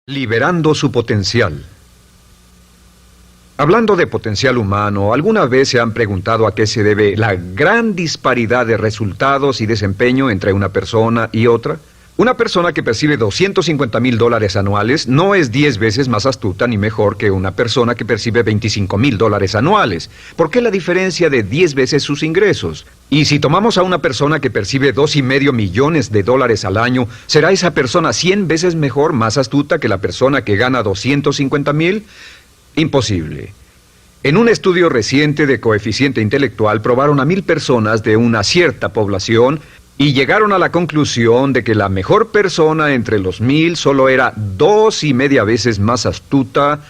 Liberando su potencial. Hablando de potencial humano, ¿alguna vez se han preguntado a qué se debe la gran disparidad de resultados y desempeño entre una persona y otra? Una persona que percibe $250,000 anuales no es 10 veces más astuta ni mejor que una persona que percibe $25,000 anuales. ¿Por qué la diferencia de 10 veces sus ingresos? Y si tomamos a una persona que percibe $2,5 millones al año, ¿será esa persona 100 veces mejor, más astuta que la persona que gana $250,000? Imposible. En un estudio reciente de coeficiente intelectual probaron a 1,000 personas de una cierta población y llegaron a la conclusión de que la mejor persona entre los 1,000 solo era 2,5 veces más astuta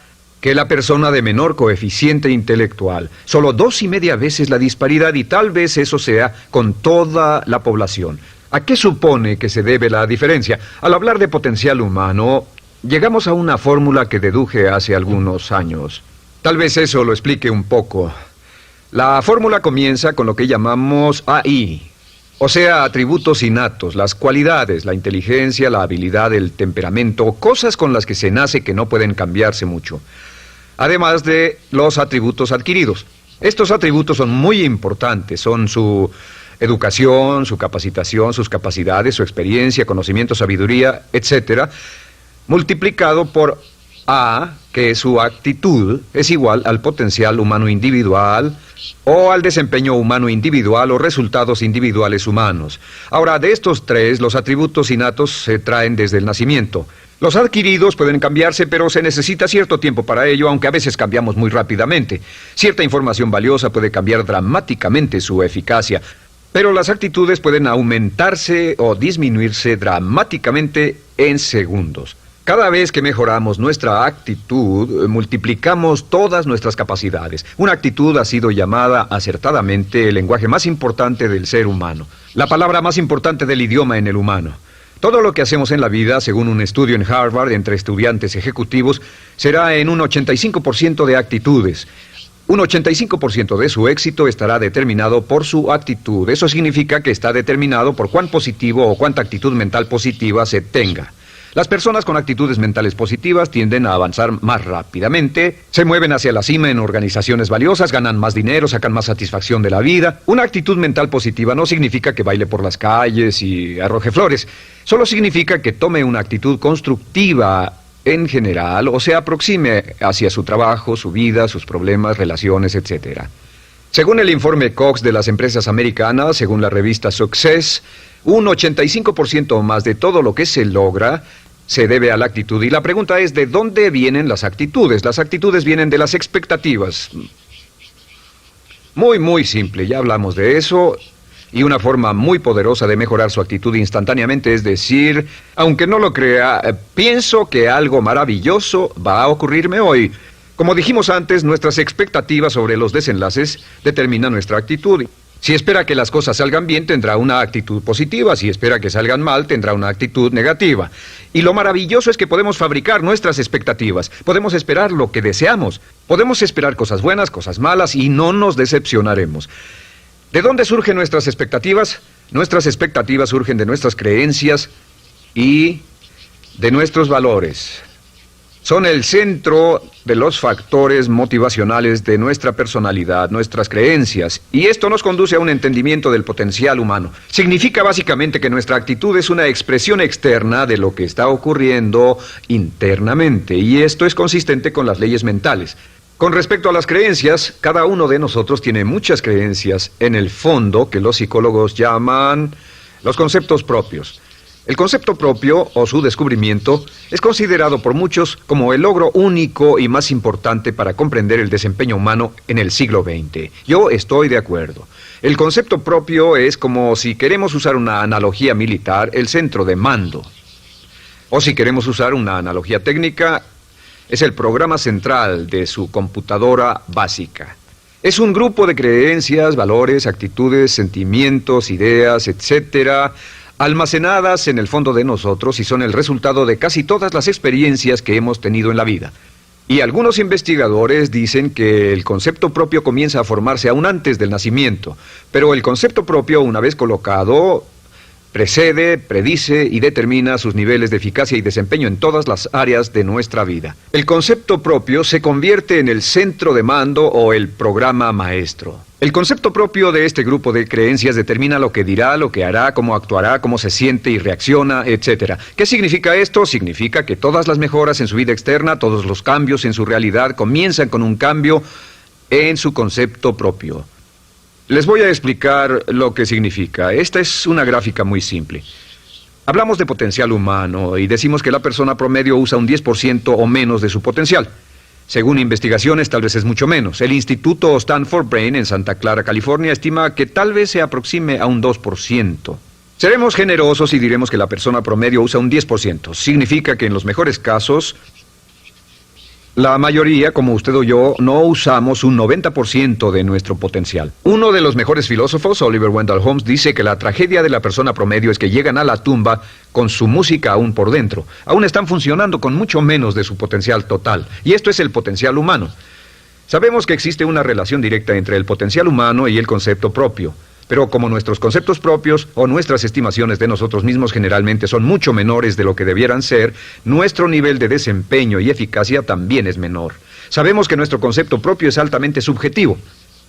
que la persona de menor coeficiente intelectual. Solo 2,5 veces la disparidad, y tal vez eso sea con toda la población. ¿A qué supone que se debe la diferencia? Al hablar de potencial humano, llegamos a una fórmula que deduje hace algunos años. Tal vez eso lo explique un poco. La fórmula comienza con lo que llamamos AI. O sea, atributos innatos, las cualidades, la inteligencia, la habilidad, el temperamento, cosas con las que se nace que no pueden cambiarse mucho. Además de los atributos adquiridos. Estos atributos son muy importantes, son su educación, su capacitación, sus capacidades, su experiencia, conocimiento, sabiduría, etc., multiplicado por A, que es su actitud, es igual al potencial humano individual o al desempeño humano individual o resultados individuales humanos. Ahora, de estos tres, los atributos innatos se traen desde el nacimiento. Los adquiridos pueden cambiarse, pero se necesita cierto tiempo para ello, aunque a veces cambiamos muy rápidamente. Cierta información valiosa puede cambiar dramáticamente su eficacia, pero las actitudes pueden aumentarse o disminuirse dramáticamente en segundos. Cada vez que mejoramos nuestra actitud, multiplicamos todas nuestras capacidades. Una actitud ha sido llamada acertadamente el lenguaje más importante del ser humano, la palabra más importante del idioma en el humano. Todo lo que hacemos en la vida, según un estudio en Harvard entre estudiantes ejecutivos, será en un 85% de actitudes. Un 85% de su éxito estará determinado por su actitud. Eso significa que está determinado por cuán positivo o cuánta actitud mental positiva se tenga. Las personas con actitudes mentales positivas tienden a avanzar más rápidamente, se mueven hacia la cima en organizaciones valiosas, ganan más dinero, sacan más satisfacción de la vida. Una actitud mental positiva no significa que baile por las calles y arroje flores. Solo significa que tome una actitud constructiva en general o se aproxime hacia su trabajo, su vida, sus problemas, relaciones, etc. Según el informe Cox de las empresas americanas, según la revista Success, un 85% o más de todo lo que se logra se debe a la actitud. Y la pregunta es, ¿de dónde vienen las actitudes? Las actitudes vienen de las expectativas. Muy simple, ya hablamos de eso. Y una forma muy poderosa de mejorar su actitud instantáneamente es decir, aunque no lo crea, pienso que algo maravilloso va a ocurrirme hoy. Como dijimos antes, nuestras expectativas sobre los desenlaces determinan nuestra actitud. Si espera que las cosas salgan bien, tendrá una actitud positiva. Si espera que salgan mal, tendrá una actitud negativa. Y lo maravilloso es que podemos fabricar nuestras expectativas. Podemos esperar lo que deseamos. Podemos esperar cosas buenas, cosas malas, y no nos decepcionaremos. ¿De dónde surgen nuestras expectativas? Nuestras expectativas surgen de nuestras creencias y de nuestros valores. Son el centro de los factores motivacionales de nuestra personalidad, nuestras creencias. Y esto nos conduce a un entendimiento del potencial humano. Significa básicamente que nuestra actitud es una expresión externa de lo que está ocurriendo internamente. Y esto es consistente con las leyes mentales. Con respecto a las creencias, cada uno de nosotros tiene muchas creencias en el fondo que los psicólogos llaman los conceptos propios. El concepto propio, o su descubrimiento, es considerado por muchos como el logro único y más importante para comprender el desempeño humano en el siglo XX. Yo estoy de acuerdo. El concepto propio es como, si queremos usar una analogía militar, el centro de mando. O si queremos usar una analogía técnica, es el programa central de su computadora básica. Es un grupo de creencias, valores, actitudes, sentimientos, ideas, etcétera, almacenadas en el fondo de nosotros y son el resultado de casi todas las experiencias que hemos tenido en la vida. Y algunos investigadores dicen que el concepto propio comienza a formarse aún antes del nacimiento, pero el concepto propio, una vez colocado, Precede, predice y determina sus niveles de eficacia y desempeño en todas las áreas de nuestra vida. El concepto propio se convierte en el centro de mando o el programa maestro. El concepto propio de este grupo de creencias determina lo que dirá, lo que hará, cómo actuará, cómo se siente y reacciona, etc. ¿Qué significa esto? Significa que todas las mejoras en su vida externa, todos los cambios en su realidad comienzan con un cambio en su concepto propio. Les voy a explicar lo que significa. Esta es una gráfica muy simple. Hablamos de potencial humano y decimos que la persona promedio usa un 10% o menos de su potencial. Según investigaciones, tal vez es mucho menos. El Instituto Stanford Brain en Santa Clara, California, estima que tal vez se aproxime a un 2%. Seremos generosos y diremos que la persona promedio usa un 10%. Significa que en los mejores casos, la mayoría, como usted o yo, no usamos un 90% de nuestro potencial. Uno de los mejores filósofos, Oliver Wendell Holmes, dice que la tragedia de la persona promedio es que llegan a la tumba con su música aún por dentro. Aún están funcionando con mucho menos de su potencial total. Y esto es el potencial humano. Sabemos que existe una relación directa entre el potencial humano y el concepto propio. Pero como nuestros conceptos propios o nuestras estimaciones de nosotros mismos generalmente son mucho menores de lo que debieran ser, nuestro nivel de desempeño y eficacia también es menor. Sabemos que nuestro concepto propio es altamente subjetivo.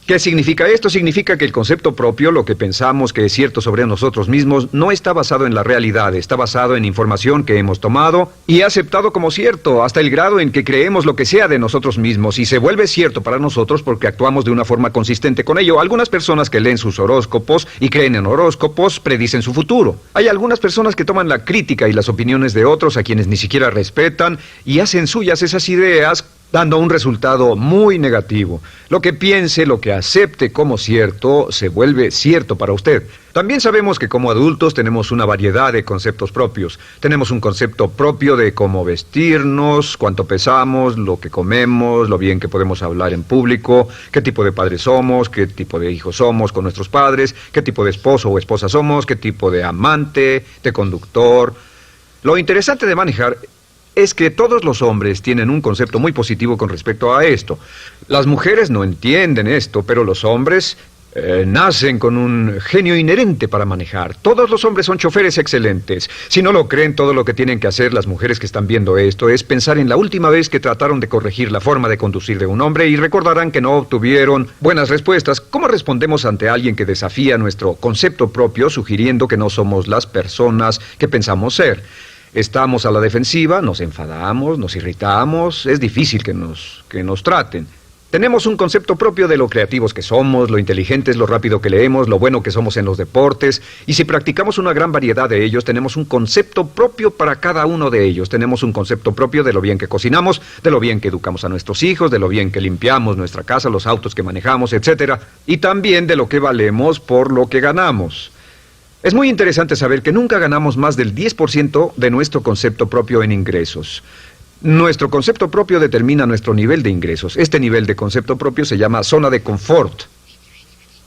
¿Qué significa esto? Significa que el concepto propio, lo que pensamos que es cierto sobre nosotros mismos, no está basado en la realidad, está basado en información que hemos tomado y aceptado como cierto, hasta el grado en que creemos lo que sea de nosotros mismos y se vuelve cierto para nosotros porque actuamos de una forma consistente con ello. Algunas personas que leen sus horóscopos y creen en horóscopos predicen su futuro. Hay algunas personas que toman la crítica y las opiniones de otros a quienes ni siquiera respetan y hacen suyas esas ideas, dando un resultado muy negativo. Lo que piense, lo que acepte como cierto, se vuelve cierto para usted. También sabemos que como adultos tenemos una variedad de conceptos propios. Tenemos un concepto propio de cómo vestirnos, cuánto pesamos, lo que comemos, lo bien que podemos hablar en público, qué tipo de padres somos, qué tipo de hijos somos con nuestros padres, qué tipo de esposo o esposa somos, qué tipo de amante, de conductor. Lo interesante de manejar es que todos los hombres tienen un concepto muy positivo con respecto a esto. Las mujeres no entienden esto, pero los hombres nacen con un genio inherente para manejar. Todos los hombres son choferes excelentes. Si no lo creen, todo lo que tienen que hacer las mujeres que están viendo esto es pensar en la última vez que trataron de corregir la forma de conducir de un hombre y recordarán que no obtuvieron buenas respuestas. ¿Cómo respondemos ante alguien que desafía nuestro concepto propio, sugiriendo que no somos las personas que pensamos ser? Estamos a la defensiva, nos enfadamos, nos irritamos, es difícil que nos traten. Tenemos un concepto propio de lo creativos que somos, lo inteligentes, lo rápido que leemos, lo bueno que somos en los deportes, y si practicamos una gran variedad de ellos, tenemos un concepto propio para cada uno de ellos. Tenemos un concepto propio de lo bien que cocinamos, de lo bien que educamos a nuestros hijos, de lo bien que limpiamos nuestra casa, los autos que manejamos, etc. Y también de lo que valemos por lo que ganamos. Es muy interesante saber que nunca ganamos más del 10% de nuestro concepto propio en ingresos. Nuestro concepto propio determina nuestro nivel de ingresos. Este nivel de concepto propio se llama zona de confort.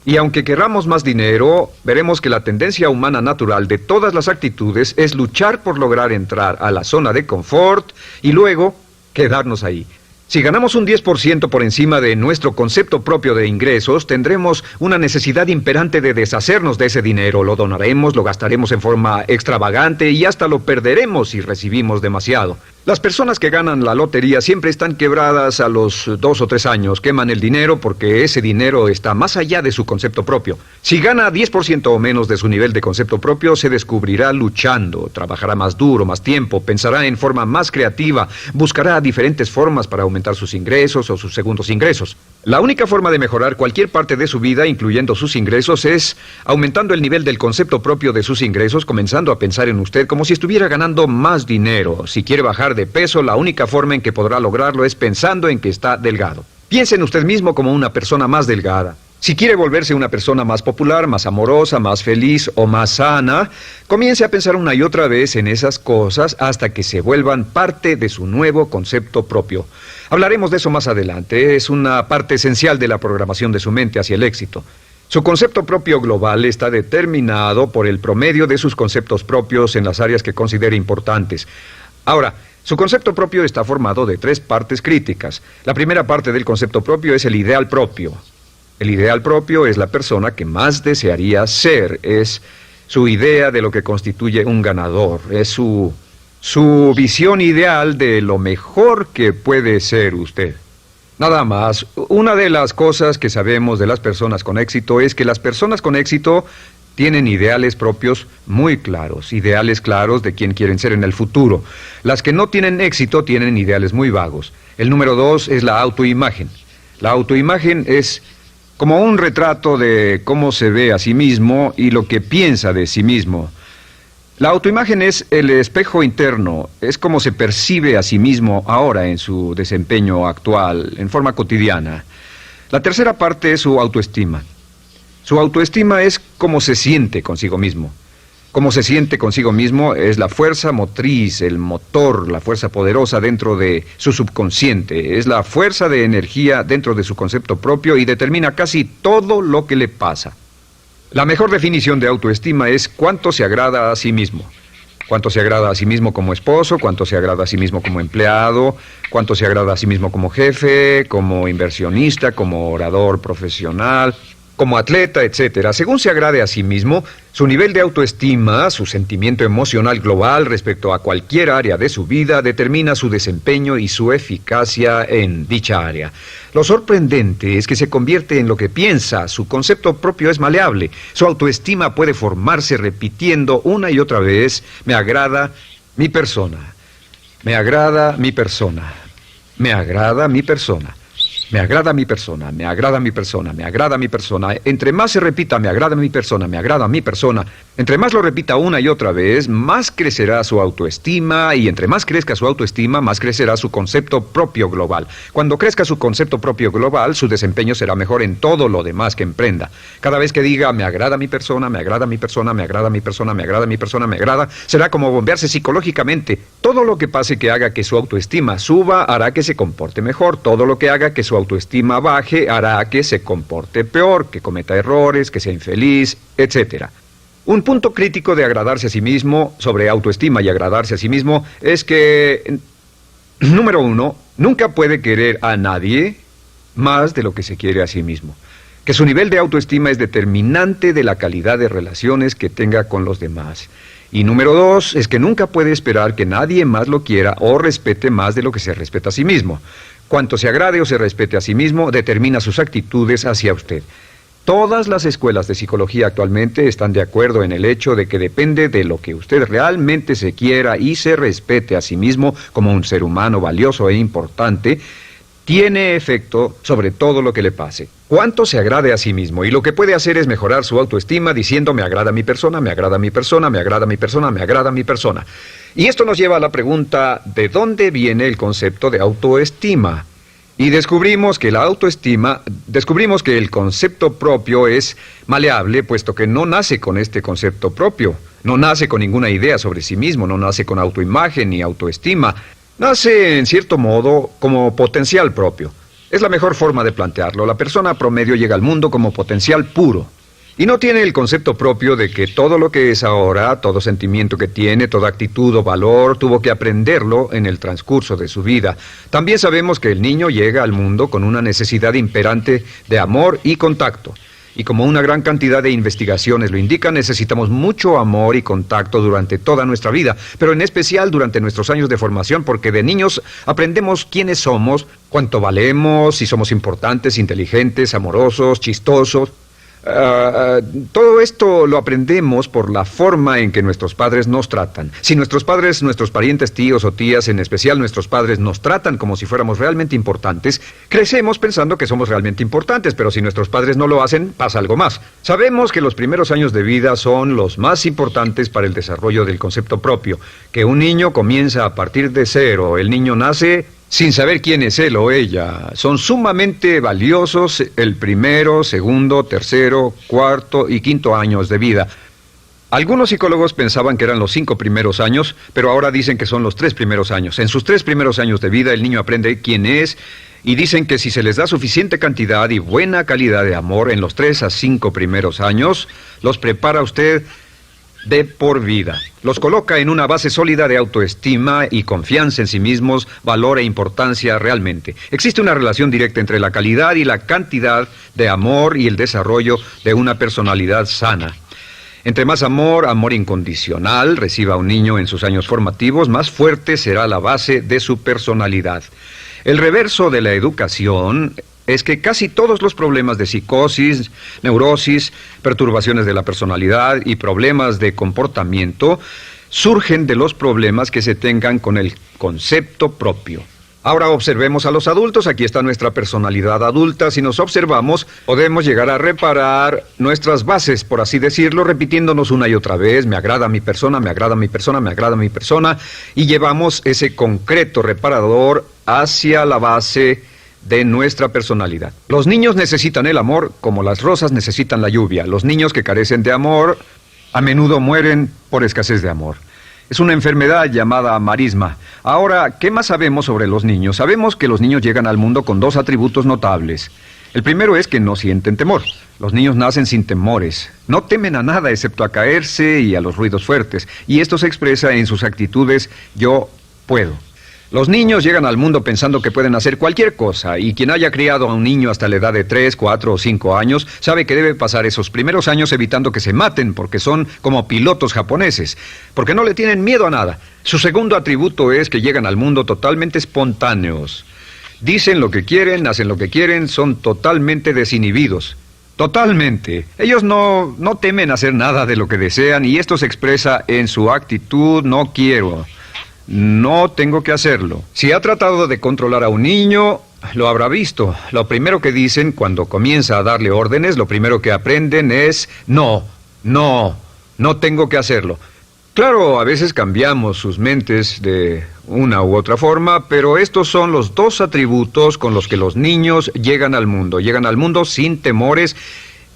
Y aunque querramos más dinero, veremos que la tendencia humana natural de todas las actitudes es luchar por lograr entrar a la zona de confort y luego quedarnos ahí. Si ganamos un 10% por encima de nuestro concepto propio de ingresos, tendremos una necesidad imperante de deshacernos de ese dinero. Lo donaremos, lo gastaremos en forma extravagante y hasta lo perderemos si recibimos demasiado. Las personas que ganan la lotería siempre están quebradas a los 2 o 3 años. Queman el dinero porque ese dinero está más allá de su concepto propio. Si gana 10% o menos de su nivel de concepto propio, se descubrirá luchando, trabajará más duro, más tiempo, pensará en forma más creativa, buscará diferentes formas para aumentar sus ingresos o sus segundos ingresos. La única forma de mejorar cualquier parte de su vida, incluyendo sus ingresos, es aumentando el nivel del concepto propio de sus ingresos, comenzando a pensar en usted como si estuviera ganando más dinero. Si quiere bajar de peso, la única forma en que podrá lograrlo es pensando en que está delgado. Piense en usted mismo como una persona más delgada. Si quiere volverse una persona más popular, más amorosa, más feliz o más sana, comience a pensar una y otra vez en esas cosas hasta que se vuelvan parte de su nuevo concepto propio. Hablaremos de eso más adelante. Es una parte esencial de la programación de su mente hacia el éxito. Su concepto propio global está determinado por el promedio de sus conceptos propios en las áreas que considere importantes. Ahora, su concepto propio está formado de 3 partes críticas. La primera parte del concepto propio es el ideal propio. El ideal propio es la persona que más desearía ser, es su idea de lo que constituye un ganador, es su visión ideal de lo mejor que puede ser usted. Nada más, una de las cosas que sabemos de las personas con éxito es que las personas con éxito tienen ideales propios muy claros, ideales claros de quién quieren ser en el futuro. Las que no tienen éxito tienen ideales muy vagos. El número 2 es la autoimagen. La autoimagen es como un retrato de cómo se ve a sí mismo y lo que piensa de sí mismo. La autoimagen es el espejo interno, es como se percibe a sí mismo ahora en su desempeño actual, en forma cotidiana. La tercera parte es su autoestima. Su autoestima es cómo se siente consigo mismo. Cómo se siente consigo mismo es la fuerza motriz, el motor, la fuerza poderosa dentro de su subconsciente. Es la fuerza de energía dentro de su concepto propio y determina casi todo lo que le pasa. La mejor definición de autoestima es cuánto se agrada a sí mismo. Cuánto se agrada a sí mismo como esposo, cuánto se agrada a sí mismo como empleado, cuánto se agrada a sí mismo como jefe, como inversionista, como orador profesional, como atleta, etcétera. Según se agrade a sí mismo, su nivel de autoestima, su sentimiento emocional global respecto a cualquier área de su vida, determina su desempeño y su eficacia en dicha área. Lo sorprendente es que se convierte en lo que piensa, su concepto propio es maleable, su autoestima puede formarse repitiendo una y otra vez, me agrada mi persona, me agrada mi persona, me agrada mi persona. Me agrada mi persona, me agrada mi persona, me agrada mi persona. Entre más se repita, me agrada mi persona, me agrada mi persona. Entre más lo repita una y otra vez, más crecerá su autoestima y entre más crezca su autoestima, más crecerá su concepto propio global. Cuando crezca su concepto propio global, su desempeño será mejor en todo lo demás que emprenda. Cada vez que diga, me agrada mi persona, me agrada mi persona, me agrada mi persona, me agrada mi persona, me agrada, será como bombearse psicológicamente. Todo lo que pase que haga que su autoestima suba, hará que se comporte mejor. Todo lo que haga que su autoestima baje, hará que se comporte peor, que cometa errores, que sea infeliz, etcétera. Un punto crítico de agradarse a sí mismo, sobre autoestima y agradarse a sí mismo, es que, número 1, nunca puede querer a nadie más de lo que se quiere a sí mismo. Que su nivel de autoestima es determinante de la calidad de relaciones que tenga con los demás. Y número 2, es que nunca puede esperar que nadie más lo quiera o respete más de lo que se respeta a sí mismo. Cuanto se agrade o se respete a sí mismo, determina sus actitudes hacia usted. Todas las escuelas de psicología actualmente están de acuerdo en el hecho de que depende de lo que usted realmente se quiera y se respete a sí mismo como un ser humano valioso e importante, tiene efecto sobre todo lo que le pase. Cuánto se agrade a sí mismo y lo que puede hacer es mejorar su autoestima diciendo me agrada mi persona, me agrada mi persona, me agrada mi persona, me agrada mi persona. Y esto nos lleva a la pregunta, ¿de dónde viene el concepto de autoestima? Y descubrimos que el concepto propio es maleable, puesto que no nace con este concepto propio, no nace con ninguna idea sobre sí mismo, no nace con autoimagen ni autoestima, nace en cierto modo como potencial propio. Es la mejor forma de plantearlo. La persona promedio llega al mundo como potencial puro. Y no tiene el concepto propio de que todo lo que es ahora, todo sentimiento que tiene, toda actitud o valor, tuvo que aprenderlo en el transcurso de su vida. También sabemos que el niño llega al mundo con una necesidad imperante de amor y contacto. Y como una gran cantidad de investigaciones lo indican, necesitamos mucho amor y contacto durante toda nuestra vida, pero en especial durante nuestros años de formación, porque de niños aprendemos quiénes somos, cuánto valemos, si somos importantes, inteligentes, amorosos, chistosos. Todo esto lo aprendemos por la forma en que nuestros padres nos tratan. Si nuestros padres, nuestros parientes, tíos o tías, en especial nuestros padres, nos tratan como si fuéramos realmente importantes, crecemos pensando que somos realmente importantes, pero si nuestros padres no lo hacen, pasa algo más. Sabemos que los primeros años de vida son los más importantes para el desarrollo del concepto propio, que un niño comienza a partir de cero. El niño nace sin saber quién es él o ella. Son sumamente valiosos el primero, segundo, tercero, cuarto y quinto años de vida. Algunos psicólogos pensaban que eran los 5 primeros años, pero ahora dicen que son los 3 primeros años. En sus 3 primeros años de vida el niño aprende quién es y dicen que si se les da suficiente cantidad y buena calidad de amor en los 3 a 5 primeros años, los prepara usted de por vida. Los coloca en una base sólida de autoestima y confianza en sí mismos, valor e importancia realmente. Existe una relación directa entre la calidad y la cantidad de amor y el desarrollo de una personalidad sana. Entre más amor, amor incondicional, reciba un niño en sus años formativos, más fuerte será la base de su personalidad. El reverso de la educación es que casi todos los problemas de psicosis, neurosis, perturbaciones de la personalidad y problemas de comportamiento surgen de los problemas que se tengan con el concepto propio. Ahora observemos a los adultos. Aquí está nuestra personalidad adulta. Si nos observamos, podemos llegar a reparar nuestras bases, por así decirlo, repitiéndonos una y otra vez: me agrada mi persona, me agrada mi persona, me agrada mi persona, y llevamos ese concreto reparador hacia la base de nuestra personalidad. Los niños necesitan el amor como las rosas necesitan la lluvia. Los niños que carecen de amor a menudo mueren por escasez de amor. Es una enfermedad llamada marisma. Ahora, ¿qué más sabemos sobre los niños? Sabemos que los niños llegan al mundo con dos atributos notables. El primero es que no sienten temor. Los niños nacen sin temores. No temen a nada excepto a caerse y a los ruidos fuertes. Y esto se expresa en sus actitudes: yo puedo. Los niños llegan al mundo pensando que pueden hacer cualquier cosa, y quien haya criado a un niño hasta la edad de 3, 4 o 5 años sabe que debe pasar esos primeros años evitando que se maten, porque son como pilotos japoneses, porque no le tienen miedo a nada. Su segundo atributo es que llegan al mundo totalmente espontáneos. Dicen lo que quieren, hacen lo que quieren, son totalmente desinhibidos. Totalmente. Ellos no temen hacer nada de lo que desean, y esto se expresa en su actitud: no quiero. No tengo que hacerlo. Si ha tratado de controlar a un niño, lo habrá visto. Lo primero que dicen cuando comienza a darle órdenes, lo primero que aprenden es: no tengo que hacerlo. Claro, a veces cambiamos sus mentes de una u otra forma, pero estos son los dos atributos con los que los niños llegan al mundo. Llegan al mundo sin temores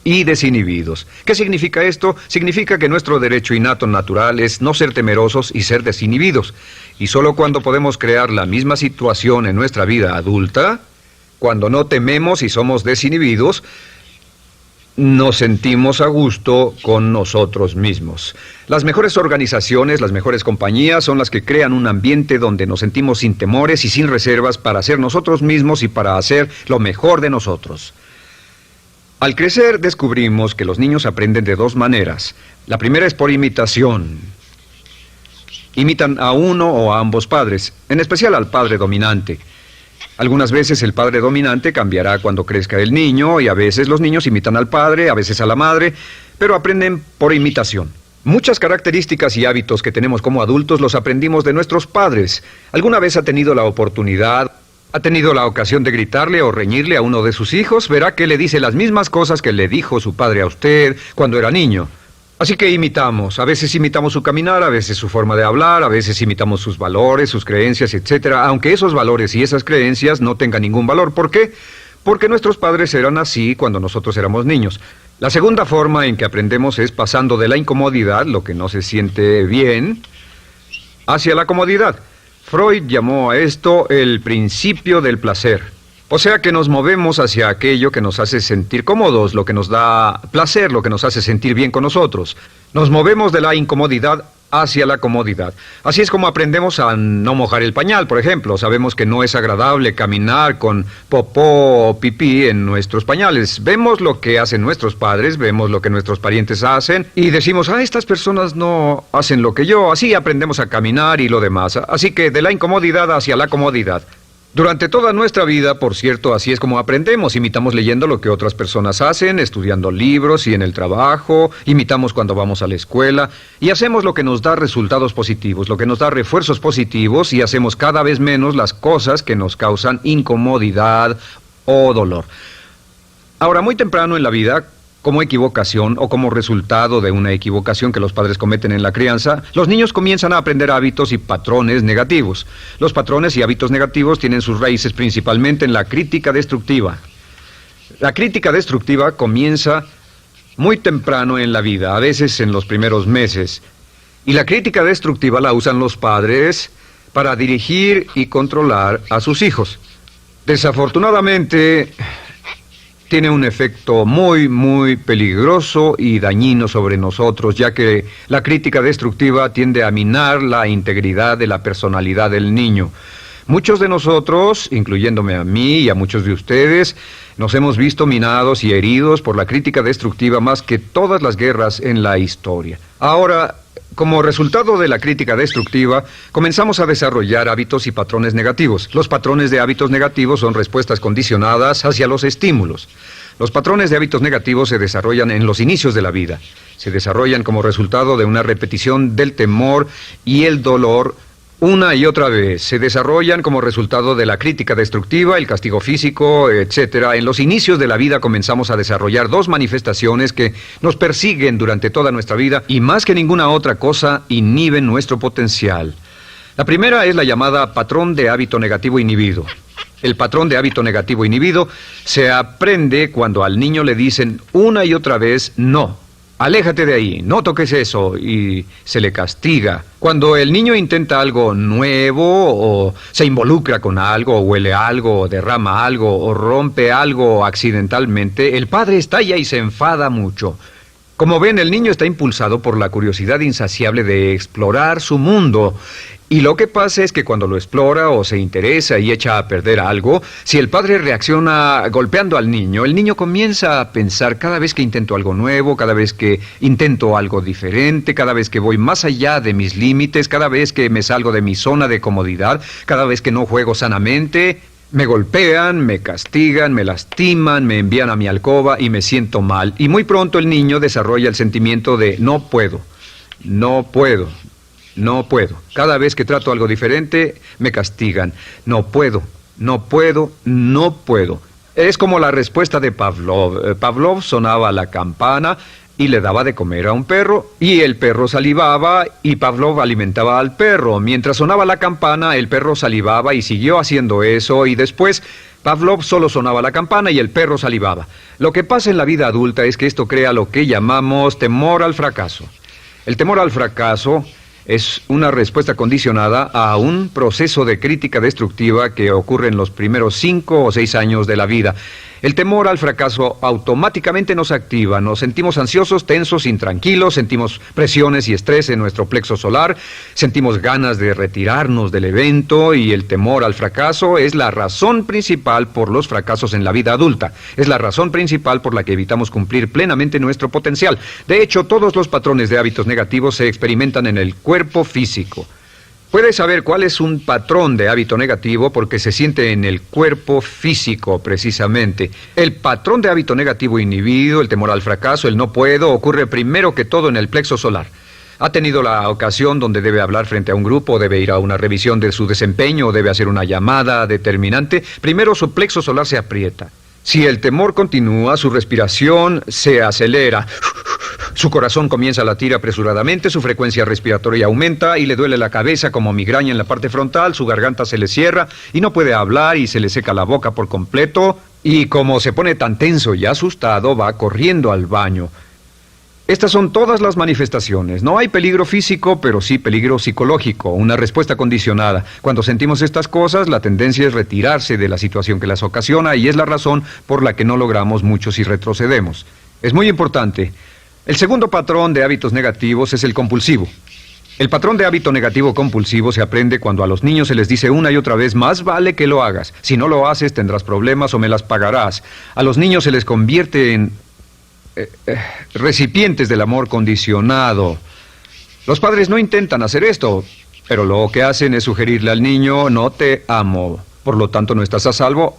y desinhibidos. ¿Qué significa esto? Significa que nuestro derecho innato natural es no ser temerosos y ser desinhibidos. Y solo cuando podemos crear la misma situación en nuestra vida adulta, cuando no tememos y somos desinhibidos, nos sentimos a gusto con nosotros mismos. Las mejores organizaciones, las mejores compañías son las que crean un ambiente donde nos sentimos sin temores y sin reservas para ser nosotros mismos y para hacer lo mejor de nosotros. Al crecer descubrimos que los niños aprenden de dos maneras. La primera es por imitación. Imitan a uno o a ambos padres, en especial al padre dominante. Algunas veces el padre dominante cambiará cuando crezca el niño, y a veces los niños imitan al padre, a veces a la madre, pero aprenden por imitación. Muchas características y hábitos que tenemos como adultos los aprendimos de nuestros padres. ¿Alguna vez ha tenido la ocasión de gritarle o reñirle a uno de sus hijos? Verá que le dice las mismas cosas que le dijo su padre a usted cuando era niño. Así que imitamos. A veces imitamos su caminar, a veces su forma de hablar, a veces imitamos sus valores, sus creencias, etc. Aunque esos valores y esas creencias no tengan ningún valor. ¿Por qué? Porque nuestros padres eran así cuando nosotros éramos niños. La segunda forma en que aprendemos es pasando de la incomodidad, lo que no se siente bien, hacia la comodidad. Freud llamó a esto el principio del placer. O sea que nos movemos hacia aquello que nos hace sentir cómodos, lo que nos da placer, lo que nos hace sentir bien con nosotros. Nos movemos de la incomodidad hacia la comodidad. Así es como aprendemos a no mojar el pañal, por ejemplo. Sabemos que no es agradable caminar con popó o pipí en nuestros pañales. Vemos lo que hacen nuestros padres, vemos lo que nuestros parientes hacen y decimos: estas personas no hacen lo que yo. Así aprendemos a caminar y lo demás. Así que de la incomodidad hacia la comodidad. Durante toda nuestra vida, por cierto, así es como aprendemos. Imitamos leyendo lo que otras personas hacen, estudiando libros y en el trabajo, imitamos cuando vamos a la escuela, y hacemos lo que nos da resultados positivos, lo que nos da refuerzos positivos, y hacemos cada vez menos las cosas que nos causan incomodidad o dolor. Ahora, muy temprano en la vida, como equivocación o como resultado de una equivocación que los padres cometen en la crianza, los niños comienzan a aprender hábitos y patrones negativos. Los patrones y hábitos negativos tienen sus raíces principalmente en la crítica destructiva. La crítica destructiva comienza muy temprano en la vida, a veces en los primeros meses. Y la crítica destructiva la usan los padres para dirigir y controlar a sus hijos. Desafortunadamente, tiene un efecto muy peligroso y dañino sobre nosotros, ya que la crítica destructiva tiende a minar la integridad de la personalidad del niño. Muchos de nosotros, incluyéndome a mí y a muchos de ustedes, nos hemos visto minados y heridos por la crítica destructiva más que todas las guerras en la historia. Ahora, como resultado de la crítica destructiva, comenzamos a desarrollar hábitos y patrones negativos. Los patrones de hábitos negativos son respuestas condicionadas hacia los estímulos. Los patrones de hábitos negativos se desarrollan en los inicios de la vida. Se desarrollan como resultado de una repetición del temor y el dolor una y otra vez. Se desarrollan como resultado de la crítica destructiva, el castigo físico, etc. En los inicios de la vida comenzamos a desarrollar dos manifestaciones que nos persiguen durante toda nuestra vida y más que ninguna otra cosa inhiben nuestro potencial. La primera es la llamada patrón de hábito negativo inhibido. El patrón de hábito negativo inhibido se aprende cuando al niño le dicen una y otra vez no. Aléjate de ahí, no toques eso, y se le castiga. Cuando el niño intenta algo nuevo, o se involucra con algo, o huele algo, o derrama algo, o rompe algo accidentalmente, el padre estalla y se enfada mucho. Como ven, el niño está impulsado por la curiosidad insaciable de explorar su mundo. Y lo que pasa es que cuando lo explora o se interesa y echa a perder algo, si el padre reacciona golpeando al niño, el niño comienza a pensar cada vez que intento algo nuevo, cada vez que intento algo diferente, cada vez que voy más allá de mis límites, cada vez que me salgo de mi zona de comodidad, cada vez que no juego sanamente, me golpean, me castigan, me lastiman, me envían a mi alcoba y me siento mal. Y muy pronto el niño desarrolla el sentimiento de no puedo, no puedo. No puedo. Cada vez que trato algo diferente, me castigan. No puedo, no puedo, no puedo. Es como la respuesta de Pavlov. Pavlov sonaba la campana y le daba de comer a un perro, y el perro salivaba, y Pavlov alimentaba al perro. Mientras sonaba la campana, el perro salivaba y siguió haciendo eso, y después Pavlov solo sonaba la campana y el perro salivaba. Lo que pasa en la vida adulta es que esto crea lo que llamamos temor al fracaso. El temor al fracaso es una respuesta condicionada a un proceso de crítica destructiva que ocurre en los primeros 5 o 6 años de la vida. El temor al fracaso automáticamente nos activa, nos sentimos ansiosos, tensos, intranquilos, sentimos presiones y estrés en nuestro plexo solar, sentimos ganas de retirarnos del evento, y el temor al fracaso es la razón principal por los fracasos en la vida adulta. Es la razón principal por la que evitamos cumplir plenamente nuestro potencial. De hecho, todos los patrones de hábitos negativos se experimentan en el cuerpo físico. Puedes saber cuál es un patrón de hábito negativo porque se siente en el cuerpo físico, precisamente. El patrón de hábito negativo inhibido, el temor al fracaso, el no puedo, ocurre primero que todo en el plexo solar. ¿Ha tenido la ocasión donde debe hablar frente a un grupo, debe ir a una revisión de su desempeño, o debe hacer una llamada determinante? Primero su plexo solar se aprieta. Si el temor continúa, su respiración se acelera. Su corazón comienza a latir apresuradamente, su frecuencia respiratoria aumenta y le duele la cabeza como migraña en la parte frontal, su garganta se le cierra y no puede hablar y se le seca la boca por completo, y como se pone tan tenso y asustado, va corriendo al baño. Estas son todas las manifestaciones. No hay peligro físico, pero sí peligro psicológico, una respuesta condicionada. Cuando sentimos estas cosas, la tendencia es retirarse de la situación que las ocasiona, y es la razón por la que no logramos mucho si retrocedemos. Es muy importante. El segundo patrón de hábitos negativos es el compulsivo. El patrón de hábito negativo compulsivo se aprende cuando a los niños se les dice una y otra vez: más vale que lo hagas. Si no lo haces, tendrás problemas o me las pagarás. A los niños se les convierte en recipientes del amor condicionado. Los padres no intentan hacer esto, pero lo que hacen es sugerirle al niño: no te amo, por lo tanto no estás a salvo,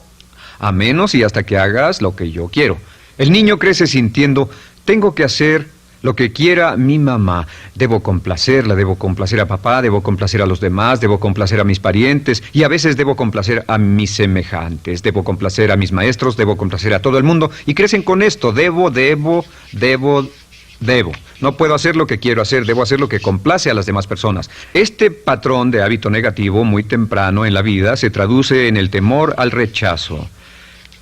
a menos y hasta que hagas lo que yo quiero. El niño crece sintiendo: tengo que hacer lo que quiera mi mamá. Debo complacerla, debo complacer a papá, debo complacer a los demás, debo complacer a mis parientes, y a veces debo complacer a mis semejantes, debo complacer a mis maestros, debo complacer a todo el mundo, y crecen con esto: debo. No puedo hacer lo que quiero hacer, debo hacer lo que complace a las demás personas. Este patrón de hábito negativo muy temprano en la vida se traduce en el temor al rechazo.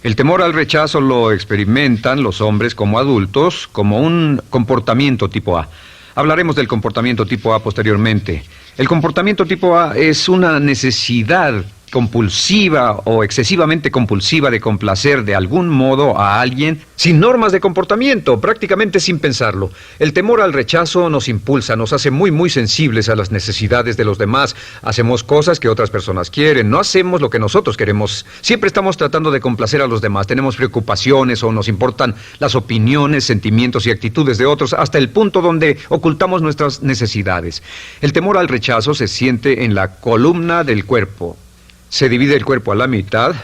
El temor al rechazo lo experimentan los hombres como adultos como un comportamiento tipo A. Hablaremos del comportamiento tipo A posteriormente. El comportamiento tipo A es una necesidad compulsiva o excesivamente compulsiva de complacer de algún modo a alguien sin normas de comportamiento, prácticamente sin pensarlo. El temor al rechazo nos impulsa, nos hace muy sensibles a las necesidades de los demás. Hacemos cosas que otras personas quieren, no hacemos lo que nosotros queremos. Siempre estamos tratando de complacer a los demás. Tenemos preocupaciones o nos importan las opiniones, sentimientos y actitudes de otros hasta el punto donde ocultamos nuestras necesidades. El temor al rechazo se siente en la columna del cuerpo. Se divide el cuerpo a la mitad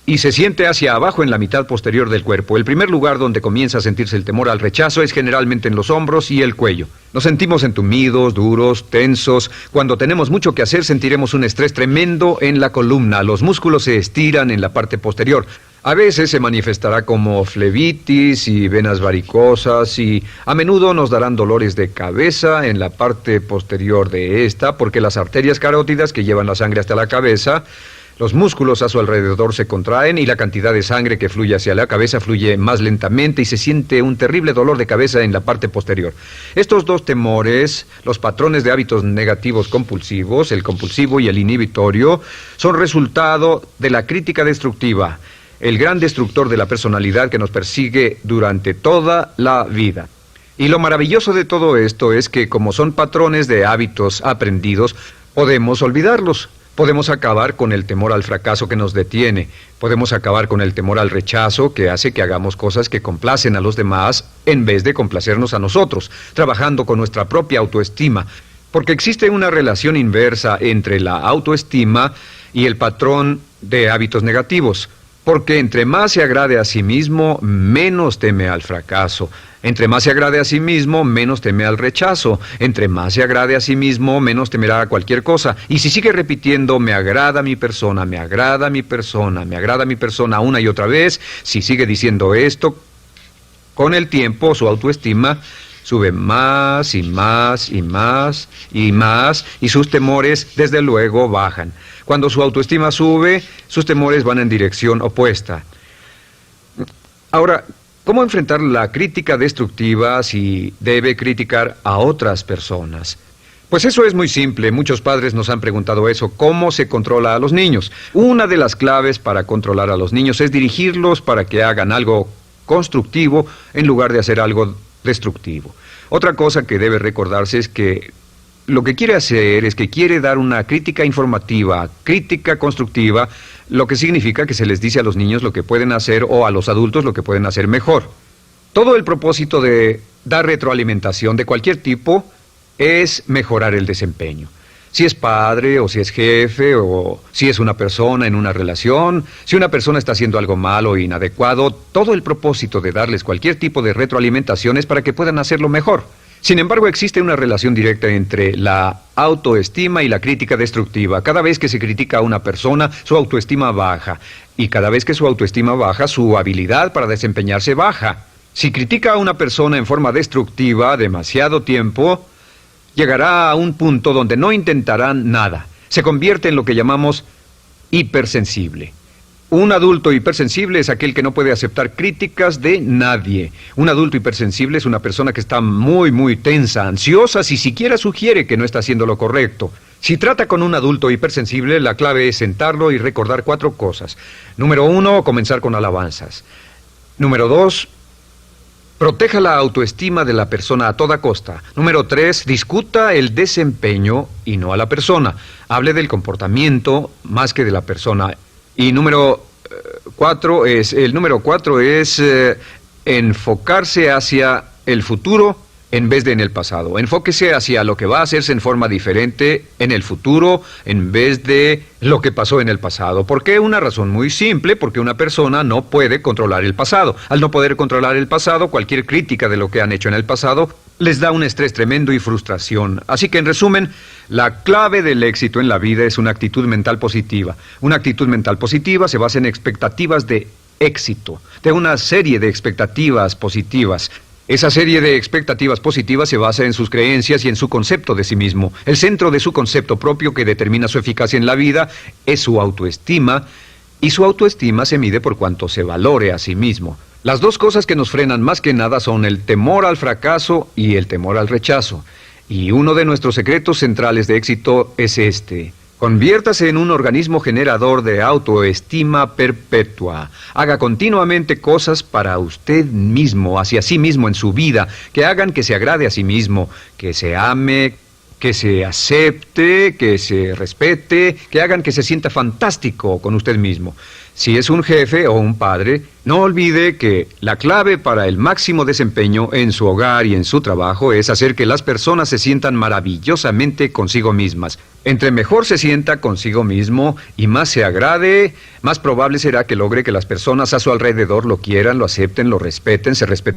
y se siente hacia abajo en la mitad posterior del cuerpo. El primer lugar donde comienza a sentirse el temor al rechazo es generalmente en los hombros y el cuello. Nos sentimos entumidos, duros, tensos. Cuando tenemos mucho que hacer sentiremos un estrés tremendo en la columna. Los músculos se estiran en la parte posterior. A veces se manifestará como flebitis y venas varicosas y a menudo nos darán dolores de cabeza en la parte posterior de esta porque las arterias carótidas que llevan la sangre hasta la cabeza, los músculos a su alrededor se contraen y la cantidad de sangre que fluye hacia la cabeza fluye más lentamente y se siente un terrible dolor de cabeza en la parte posterior. Estos dos temores, los patrones de hábitos negativos compulsivos, el compulsivo y el inhibitorio, son resultado de la crítica destructiva, el gran destructor de la personalidad que nos persigue durante toda la vida. Y lo maravilloso de todo esto es que como son patrones de hábitos aprendidos, podemos olvidarlos. Podemos acabar con el temor al fracaso que nos detiene. Podemos acabar con el temor al rechazo que hace que hagamos cosas que complacen a los demás en vez de complacernos a nosotros, trabajando con nuestra propia autoestima. Porque existe una relación inversa entre la autoestima y el patrón de hábitos negativos. Porque entre más se agrade a sí mismo, menos teme al fracaso. Entre más se agrade a sí mismo, menos teme al rechazo. Entre más se agrade a sí mismo, menos temerá a cualquier cosa. Y si sigue repitiendo, me agrada mi persona, me agrada mi persona, me agrada mi persona una y otra vez, si sigue diciendo esto, con el tiempo su autoestima sube más y más y más y más y sus temores desde luego bajan. Cuando su autoestima sube, sus temores van en dirección opuesta. Ahora, ¿cómo enfrentar la crítica destructiva si debe criticar a otras personas? Pues eso es muy simple. Muchos padres nos han preguntado eso. ¿Cómo se controla a los niños? Una de las claves para controlar a los niños es dirigirlos para que hagan algo constructivo en lugar de hacer algo destructivo. Otra cosa que debe recordarse es que lo que quiere hacer es que quiere dar una crítica informativa, crítica constructiva, lo que significa que se les dice a los niños lo que pueden hacer o a los adultos lo que pueden hacer mejor. Todo el propósito de dar retroalimentación de cualquier tipo es mejorar el desempeño. Si es padre o si es jefe o si es una persona en una relación, si una persona está haciendo algo malo o inadecuado, todo el propósito de darles cualquier tipo de retroalimentación es para que puedan hacerlo mejor. Sin embargo, existe una relación directa entre la autoestima y la crítica destructiva. Cada vez que se critica a una persona, su autoestima baja. Y cada vez que su autoestima baja, su habilidad para desempeñarse baja. Si critica a una persona en forma destructiva demasiado tiempo, llegará a un punto donde no intentarán nada. Se convierte en lo que llamamos hipersensible. Un adulto hipersensible es aquel que no puede aceptar críticas de nadie. Un adulto hipersensible es una persona que está muy tensa, ansiosa, si siquiera sugiere que no está haciendo lo correcto. Si trata con un adulto hipersensible, la clave es sentarlo y recordar 4 cosas. Número 1, comenzar con alabanzas. Número 2, proteja la autoestima de la persona a toda costa. Número 3, discuta el desempeño y no a la persona. Hable del comportamiento más que de la persona. Y número 4 es enfocarse hacia el futuro en vez de en el pasado. Enfóquese hacia lo que va a hacerse en forma diferente en el futuro en vez de lo que pasó en el pasado. ¿Por qué? Una razón muy simple, porque una persona no puede controlar el pasado. Al no poder controlar el pasado, cualquier crítica de lo que han hecho en el pasado les da un estrés tremendo y frustración. Así que, en resumen, la clave del éxito en la vida es una actitud mental positiva. Una actitud mental positiva se basa en expectativas de éxito, de una serie de expectativas positivas. Esa serie de expectativas positivas se basa en sus creencias y en su concepto de sí mismo. El centro de su concepto propio que determina su eficacia en la vida es su autoestima, y su autoestima se mide por cuanto se valore a sí mismo. Las dos cosas que nos frenan más que nada son el temor al fracaso y el temor al rechazo. Y uno de nuestros secretos centrales de éxito es este: Conviértase en un organismo generador de autoestima perpetua. Haga continuamente cosas para usted mismo, hacia sí mismo en su vida, que hagan que se agrade a sí mismo, que se ame, que se acepte, que se respete, que hagan que se sienta fantástico con usted mismo. Si es un jefe o un padre, no olvide que la clave para el máximo desempeño en su hogar y en su trabajo es hacer que las personas se sientan maravillosamente consigo mismas. Entre mejor se sienta consigo mismo y más se agrade, más probable será que logre que las personas a su alrededor lo quieran, lo acepten, lo respeten, se respeten